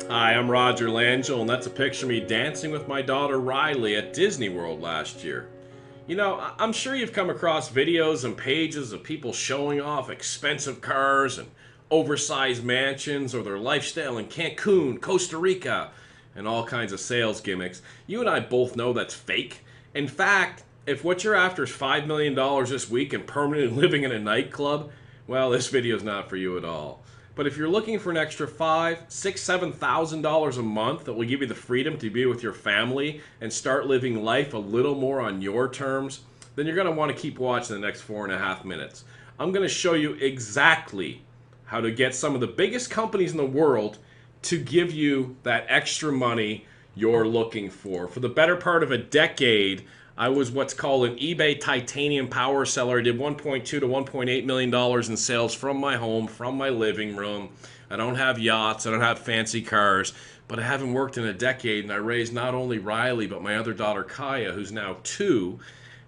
Hi, I'm Roger Langell, and that's a picture of me dancing with my daughter Riley at Disney World last year. You know, I'm sure you've come across videos and pages of people showing off expensive cars and oversized mansions or their lifestyle in Cancun, Costa Rica, and all kinds of sales gimmicks. You and I both know that's fake. In fact, if what you're after is $5 million this week and permanently living in a nightclub, well, this video is not for you at all. But if you're looking for an extra five, six, $7,000 a month that will give you the freedom to be with your family and start living life a little more on your terms, then you're going to want to keep watching the next 4.5 minutes. I'm going to show you exactly how to get some of the biggest companies in the world to give you that extra money you're looking for. For the better part of a decade, I was what's called an eBay titanium power seller. I did $1.2 to $1.8 million in sales from my home, from my living room. I don't have yachts, I don't have fancy cars, but I haven't worked in a decade, and I raised not only Riley, but my other daughter Kaya, who's now 2.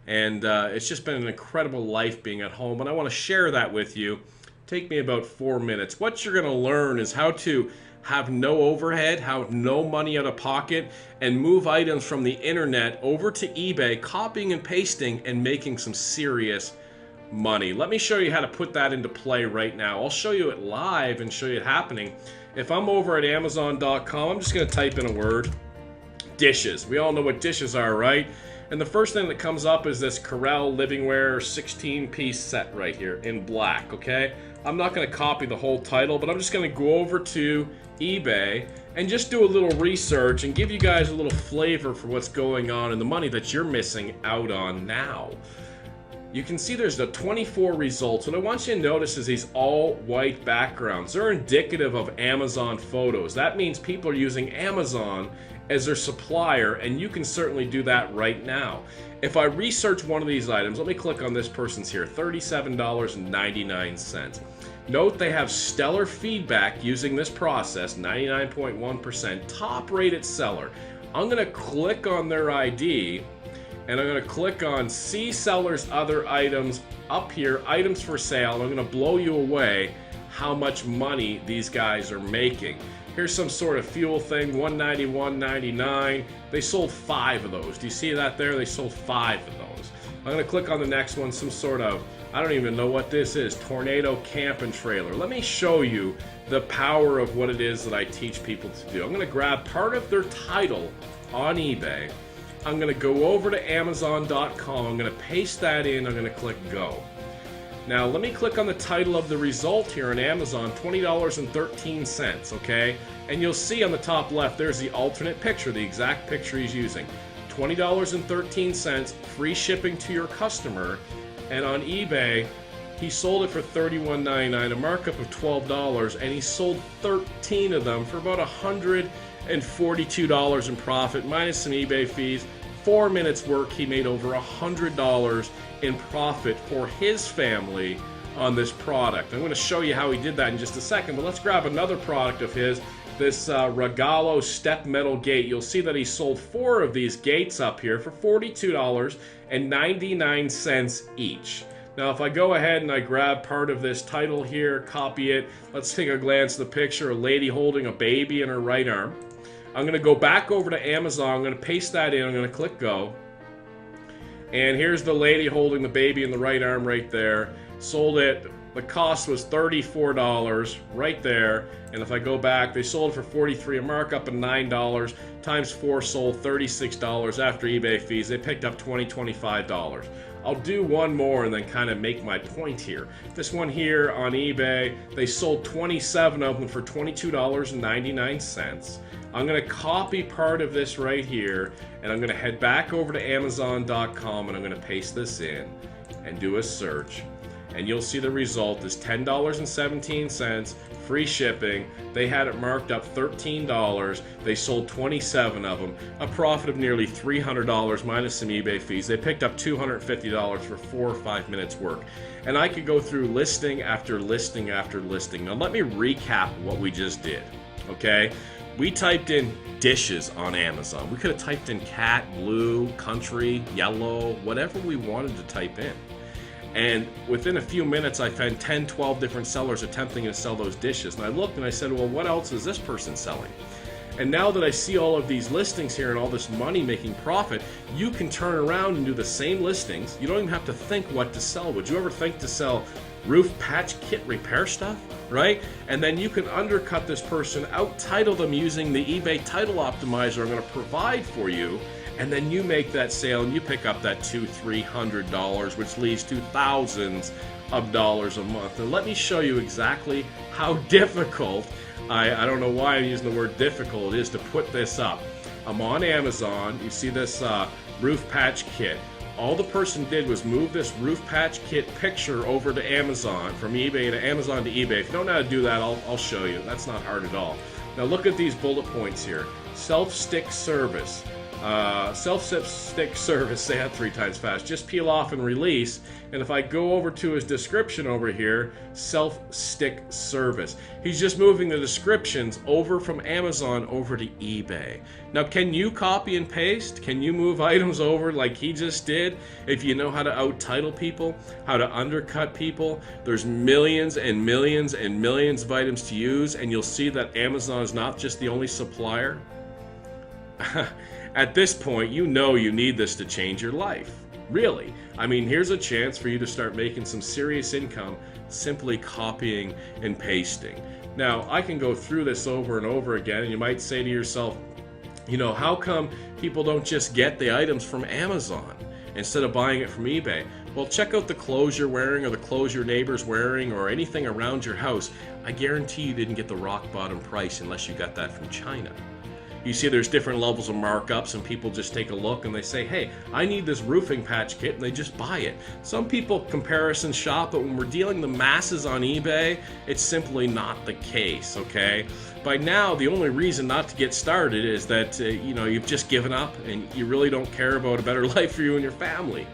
And it's just been an incredible life being at home, and I want to share that with you. Take me about 4 minutes. What you're going to learn is how to have no overhead, have no money out of pocket, and move items from the internet over to eBay, copying and pasting and making some serious money. Let me show you how to put that into play right now. I'll show you it live and show you it happening. If I'm over at Amazon.com, I'm just going to type in a word, dishes. We all know what dishes are, right? And the first thing that comes up is this Corel Livingware 16-piece set right here in black, okay? I'm not going to copy the whole title, but I'm just going to go over to eBay and just do a little research and give you guys a little flavor for what's going on and the money that you're missing out on now. You can see there's the 24 results. What I want you to notice is these all white backgrounds. They're indicative of Amazon photos. That means people are using Amazon as their supplier, and you can certainly do that right now. If I research one of these items, let me click on this person's here, $37.99. Note they have stellar feedback using this process, 99.1%, top rated seller. I'm gonna click on their ID, and I'm gonna click on see seller's other items up here, items for sale, and I'm gonna blow you away how much money these guys are making. Here's some sort of fuel thing, $191.99. They sold 5 of those. Do you see that there? They sold 5 of those. I'm gonna click on the next one, some sort of, I don't even know what this is, Tornado Camp and Trailer. Let me show you the power of what it is that I teach people to do. I'm gonna grab part of their title on eBay. I'm gonna go over to Amazon.com. I'm gonna paste that in. I'm gonna click go. Now let me click on the title of the result here on Amazon, $20.13, okay? And you'll see on the top left, there's the alternate picture, the exact picture he's using. $20.13, free shipping to your customer, and on eBay, he sold it for $31.99, a markup of $12, and he sold 13 of them for about $142 in profit, minus some eBay fees. 4 minutes work, he made over $100 in profit for his family on this product. I'm going to show you how he did that in just a second, but let's grab another product of his, this Regalo step metal gate. You'll see that he sold 4 of these gates up here for $42.99 each. Now if I go ahead and I grab part of this title here, copy it, let's take a glance at the picture, a lady holding a baby in her right arm. I'm going to go back over to Amazon, I'm going to paste that in, I'm going to click go. And here's the lady holding the baby in the right arm right there. Sold it, the cost was $34 right there. And if I go back, they sold it for $43, a markup of $9, times 4 sold $36 after eBay fees. They picked up $20, $25. I'll do one more and then kind of make my point here. This one here on eBay, they sold 27 of them for $22.99. I'm going to copy part of this right here, and I'm going to head back over to Amazon.com, and I'm going to paste this in and do a search. And you'll see the result is $10.17, free shipping. They had it marked up $13. They sold 27 of them, a profit of nearly $300 minus some eBay fees. They picked up $250 for 4 or 5 minutes work. And I could go through listing after listing after listing. Now let me recap what we just did, okay? We typed in dishes on Amazon. We could have typed in cat, blue, country, yellow, whatever we wanted to type in. And within a few minutes, I found 10, 12 different sellers attempting to sell those dishes. And I looked and I said, well, what else is this person selling? And now that I see all of these listings here and all this money making profit, you can turn around and do the same listings. You don't even have to think what to sell. Would you ever think to sell roof patch kit repair stuff, right? And then you can undercut this person, out-title them using the eBay title optimizer I'm going to provide for you, and then you make that sale and you pick up that $200-300, which leads to thousands of dollars a month. And let me show you exactly how difficult, I don't know why I'm using the word difficult, it is to put this up. I'm on Amazon. You see this roof patch kit. All the person did was move this roof patch kit picture over to Amazon, from eBay to Amazon to eBay. If you don't know how to do that, I'll show you. That's not hard at all. Now look at these bullet points here. Self-stick service. Self-stick service, say that 3 times fast. Just peel off and release. And if I go over to his description over here, self-stick service. He's just moving the descriptions over from Amazon over to eBay. Now, can you copy and paste? Can you move items over like he just did? If you know how to out-title people, how to undercut people, there's millions and millions and millions of items to use, and you'll see that Amazon is not just the only supplier. At this point, you know you need this to change your life. Really. I mean, here's a chance for you to start making some serious income simply copying and pasting. Now, I can go through this over and over again, and you might say to yourself, you know, how come people don't just get the items from Amazon instead of buying it from eBay? Well, check out the clothes you're wearing or the clothes your neighbor's wearing or anything around your house. I guarantee you didn't get the rock bottom price unless you got that from China. You see there's different levels of markups, and people just take a look and they say, hey, I need this roofing patch kit, and they just buy it. Some people comparison shop, but when we're dealing the masses on eBay, it's simply not the case, okay? By now, the only reason not to get started is that, you know, you've just given up and you really don't care about a better life for you and your family.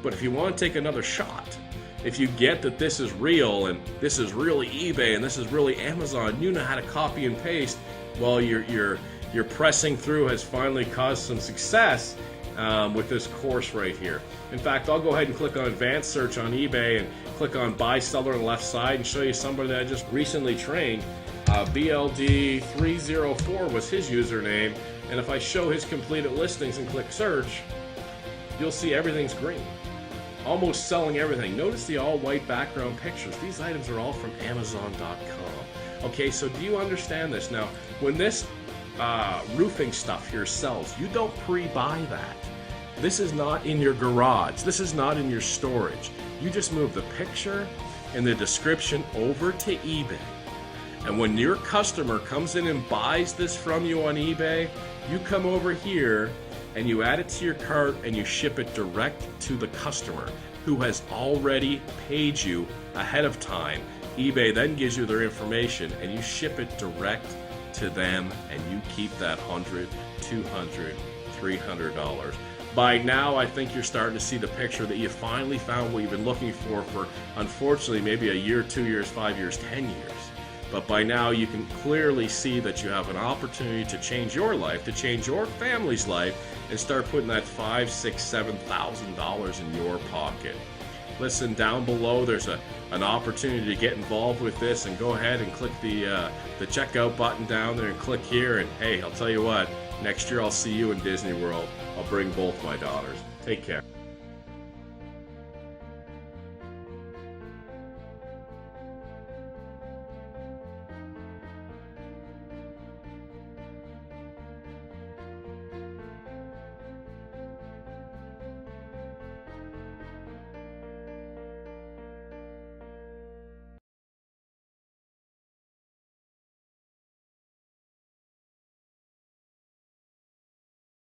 But if you want to take another shot, if you get that this is real and this is really eBay and this is really Amazon, you know how to copy and paste, well, your pressing through has finally caused some success with this course right here. In fact, I'll go ahead and click on advanced search on eBay and click on buy seller on the left side and show you somebody that I just recently trained. BLD304 was his username, and if I show his completed listings and click search, you'll see everything's green. Almost selling everything. Notice the all white background pictures. These items are all from Amazon.com. Okay, so do you understand this? Now, when this roofing stuff here sells, you don't pre-buy that. This is not in your garage. This is not in your storage. You just move the picture and the description over to eBay. And when your customer comes in and buys this from you on eBay, you come over here and you add it to your cart and you ship it direct to the customer who has already paid you ahead of time. eBay then gives you their information and you ship it direct to them, and you keep that $100, $200, $300. By now, I think you're starting to see the picture that you finally found what you've been looking for unfortunately, maybe a year, 2 years, 5 years, 10 years. But by now, you can clearly see that you have an opportunity to change your life, to change your family's life, and start putting that $5,000, $6,000, $7,000 in your pocket. Listen, down below there's an opportunity to get involved with this, and go ahead and click the checkout button down there and click here, and hey, I'll tell you what, next year I'll see you in Disney World. I'll bring both my daughters. Take care.